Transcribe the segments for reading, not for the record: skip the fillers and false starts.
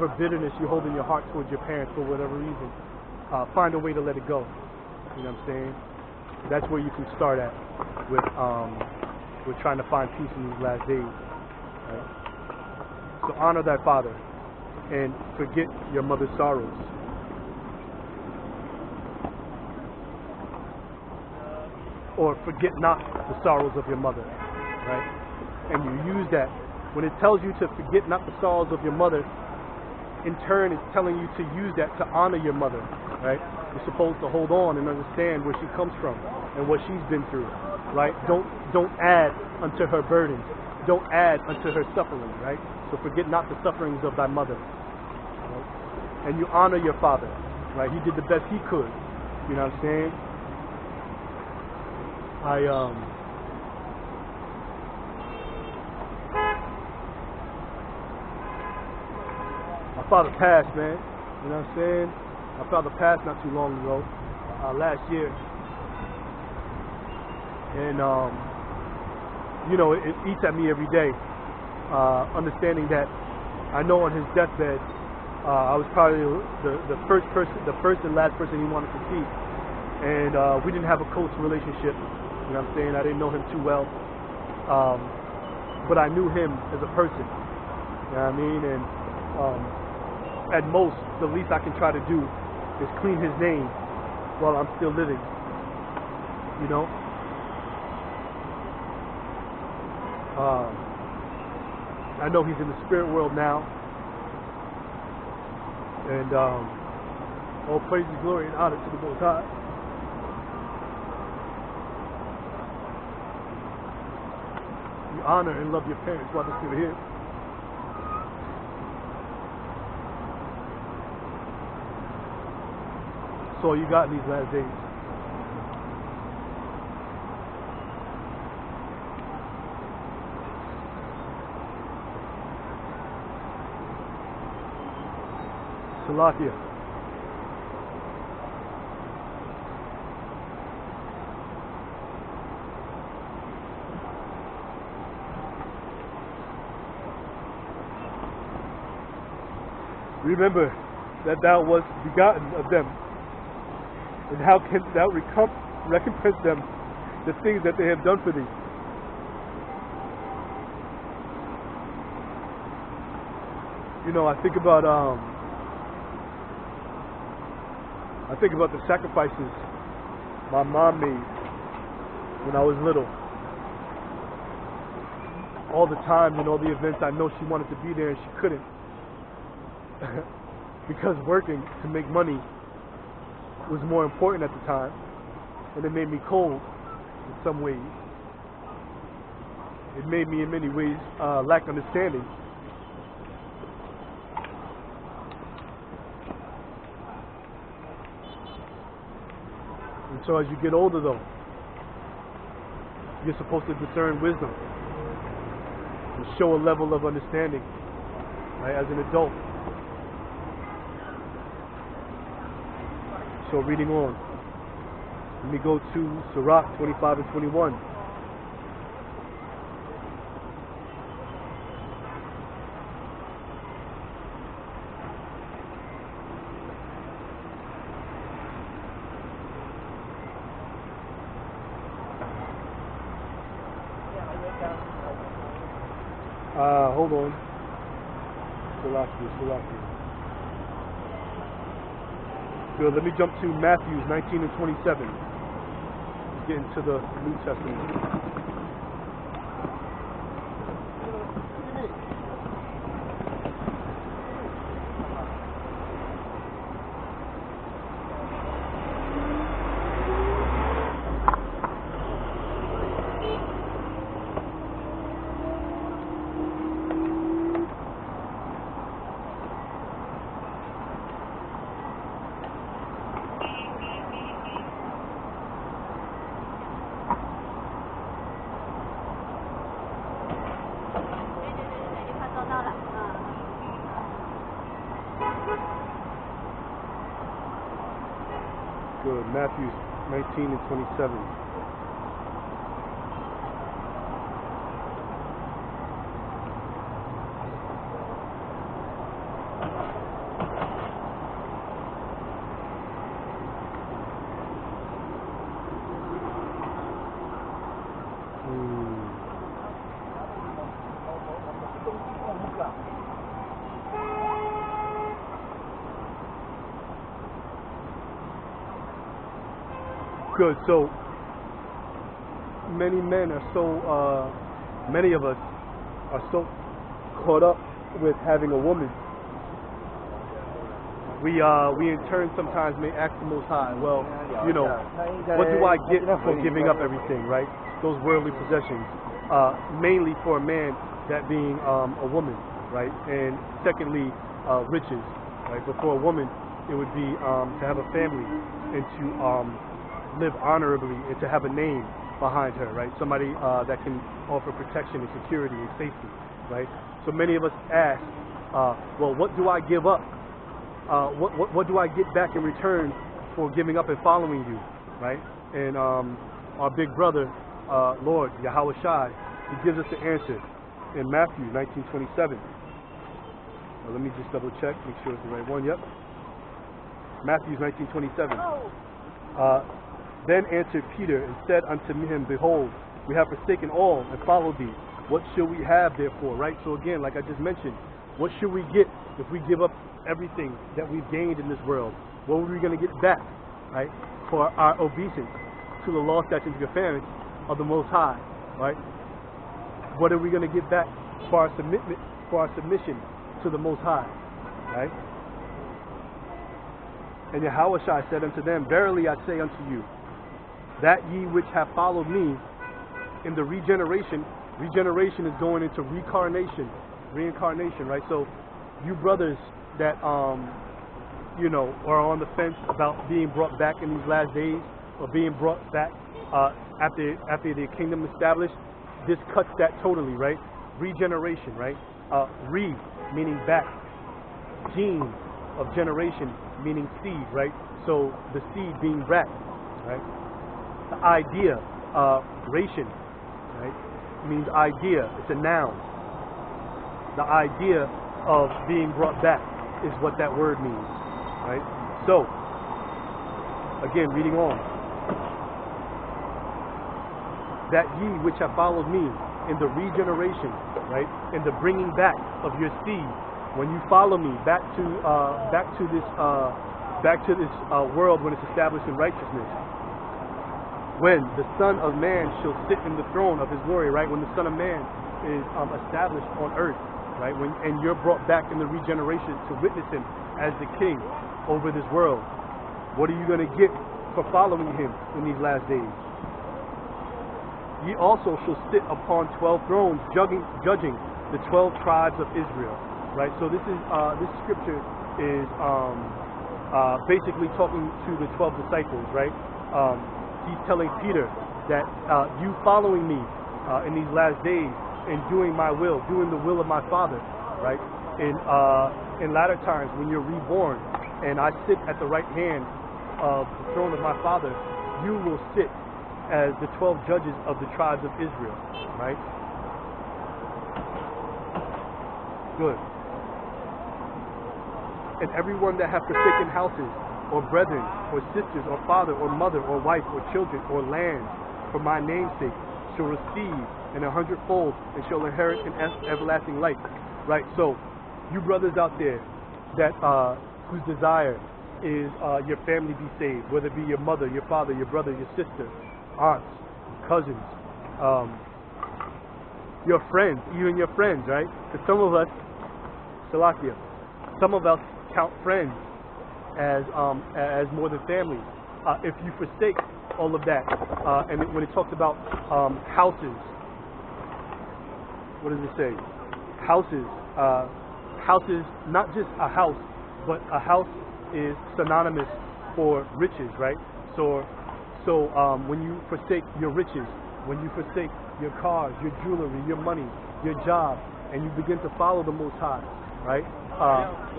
whatever bitterness you hold in your heart towards your parents for whatever reason, find a way to let it go. You know what I'm saying? That's where you can start at with trying to find peace in these last days. Right? So honor thy father and forget your mother's sorrows. Or forget not the sorrows of your mother, right? And you use that. When it tells you to forget not the sorrows of your mother, in turn it's telling you to use that to honor your mother, right? You're supposed to hold on and understand where she comes from and what she's been through, right? Don't add unto her burdens. Don't add unto her suffering, right? So forget not the sufferings of thy mother. Right? And you honor your father, right? He did the best he could. You know what I'm saying? My father passed, man. You know what I'm saying? My father passed not too long ago, last year. And, you know, it eats at me every day, understanding that I know on his deathbed, I was probably the first and last person he wanted to see. And we didn't have a close relationship. You know what I'm saying? I didn't know him too well. But I knew him as a person. You know what I mean? And at most, the least I can try to do is clean his name while I'm still living. You know? I know he's in the spirit world now. And all praise and glory and honor to the Most High. You honor and love your parents while they're still here. That's all you got in these last days. Salakia. Remember that thou wast begotten of them, and how canst thou recompense them the things that they have done for thee? You know, I think about the sacrifices my mom made when I was little. All the time and all the events, I know she wanted to be there and she couldn't. Because working to make money was more important at the time, and it made me cold in some ways. It made me in many ways lack understanding. And so as you get older though, you're supposed to discern wisdom and show a level of understanding, right, as an adult. So reading on, let me go to Sirach 25 and 21. Hold on. Salakia. Good, let me jump to Matthew 19 and 27. Get into the New Testament. Good. Matthew 19 and 27. Good. So many men are many of us are so caught up with having a woman. We in turn sometimes may ask the Most High, well, you know, what do I get for giving up everything, right? Those worldly possessions, mainly for a man, that being a woman, right? And secondly, riches, right? But for a woman, it would be to have a family and to live honorably and to have a name behind her, right? Somebody that can offer protection and security and safety, right? So many of us ask, well, what do I give up? What do I get back in return for giving up and following you, right? And our big brother, Lord Yahweh Shai, he gives us the answer in Matthew 19:27. Well, let me just double check, make sure it's the right one. Yep. Matthew 19:27. Then answered Peter and said unto him, Behold, we have forsaken all and followed thee. What shall we have therefore, right? So again, like I just mentioned, what should we get if we give up everything that we've gained in this world? What are we going to get back, right, for our obeisance to the law, statutes, and commandments of the Most High, right? What are we going to get back for our submission to the Most High, right? And Yahweh Shai said unto them, Verily I say unto you, that ye which have followed me in the regeneration is going into reincarnation, right? So you brothers that you know, are on the fence about being brought back in these last days, or being brought back after the kingdom established, this cuts that totally, right? Regeneration, right? Re meaning back, gene of generation meaning seed, right? So the seed being back, right? The idea, ration, right, means idea. It's a noun. The idea of being brought back is what that word means, right? So, again, reading on. That ye which have followed me in the regeneration, right, in the bringing back of your seed, when you follow me back to this world when it's established in righteousness, when the Son of Man shall sit in the throne of His glory, right? When the Son of Man is established on earth, right? And you're brought back in the regeneration to witness Him as the King over this world. What are you going to get for following Him in these last days? Ye also shall sit upon 12 thrones, judging the 12 tribes of Israel, right? So this scripture is basically talking to the 12 disciples, right? He's telling Peter that you following me in these last days and doing my will, doing the will of my Father, right? In latter times when you're reborn and I sit at the right hand of the throne of my Father, you will sit as the 12 judges of the tribes of Israel, right? Good. And everyone that hath forsaken houses, or brethren, or sisters, or father, or mother, or wife, or children, or land, for my name's sake, shall receive an 100-fold and shall inherit an everlasting life. Right? So, you brothers out there that whose desire is your family be saved, whether it be your mother, your father, your brother, your sister, aunts, cousins, your friends, even your friends, right? Because some of us, Salakia, some of us count friends as more than family. If you forsake all of that, and when it talks about houses, what does it say? Houses, houses, not just a house, but a house is synonymous for riches, right? So when you forsake your riches, when you forsake your cars, your jewelry, your money, your job, and you begin to follow the Most High, right?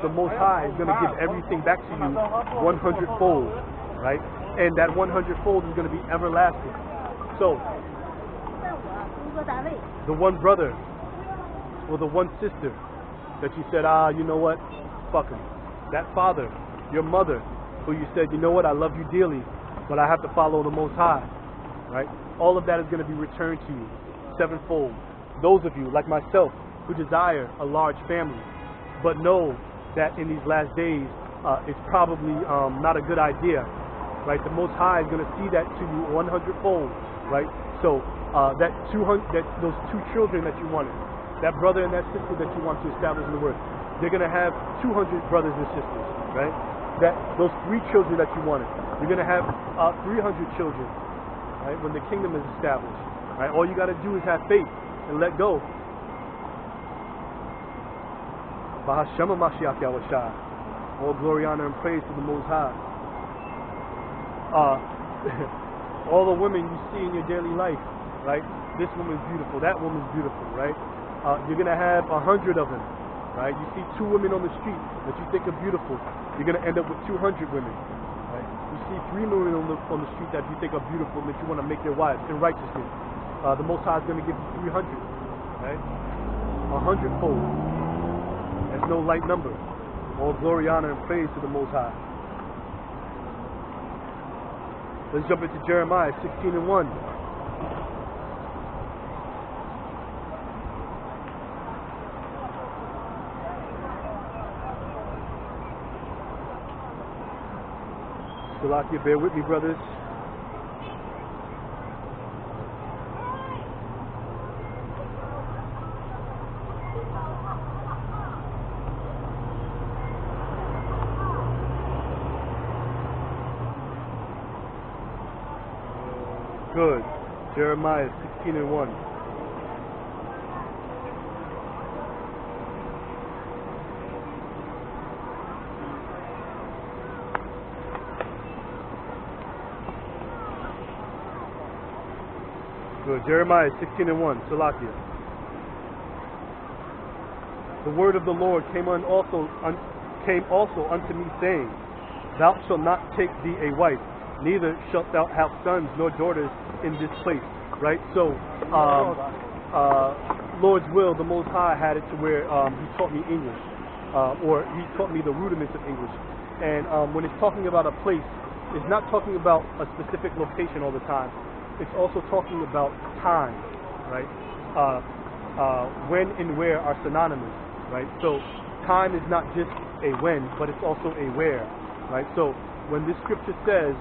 The Most High is going to give everything back to you 100-fold, right? And that 100-fold is going to be everlasting. So, the one brother or the one sister that you said, you know what, fuck him. That father, your mother, who you said, you know what, I love you dearly, but I have to follow the Most High, right? All of that is going to be returned to you 7-fold. Those of you, like myself, who desire a large family, but know that in these last days, it's probably not a good idea right? The Most High is going to see that to you 100-fold, right? So that 200, those two children that you wanted, that brother and that sister that you want to establish in the world, they're going to have 200 brothers and sisters, right? That those 3 children that you wanted, you're going to have 300 children, right? When the kingdom is established, right? All you got to do is have faith and let go. Bahashama Mashiach Yahushua. All glory, honor, and praise to the Most High. All the women you see in your daily life, right? This woman's beautiful, that woman's beautiful, right? You're going to have 100 of them, right? You see 2 women on the street that you think are beautiful, you're going to end up with 200 women, right? You see 3 women on the street that you think are beautiful that you want to make your wives in righteousness. The Most High is going to give you 300, right? 100-fold. That's no light number. All glory, honor, and praise to the Most High. Let's jump into Jeremiah 16:1. Salakia, bear with me, brothers. Good. Jeremiah 16:1. Good. Jeremiah 16:1. Salakia. The word of the Lord came also unto me, saying, Thou shalt not take thee a wife, neither shalt thou have sons nor daughters in this place. Right? So, Lord's will, the Most High had it to where He taught me English, or He taught me the rudiments of English. And when it's talking about a place, it's not talking about a specific location all the time. It's also talking about time, right? When and where are synonymous, right? So, time is not just a when, but it's also a where, right? So, when this scripture says,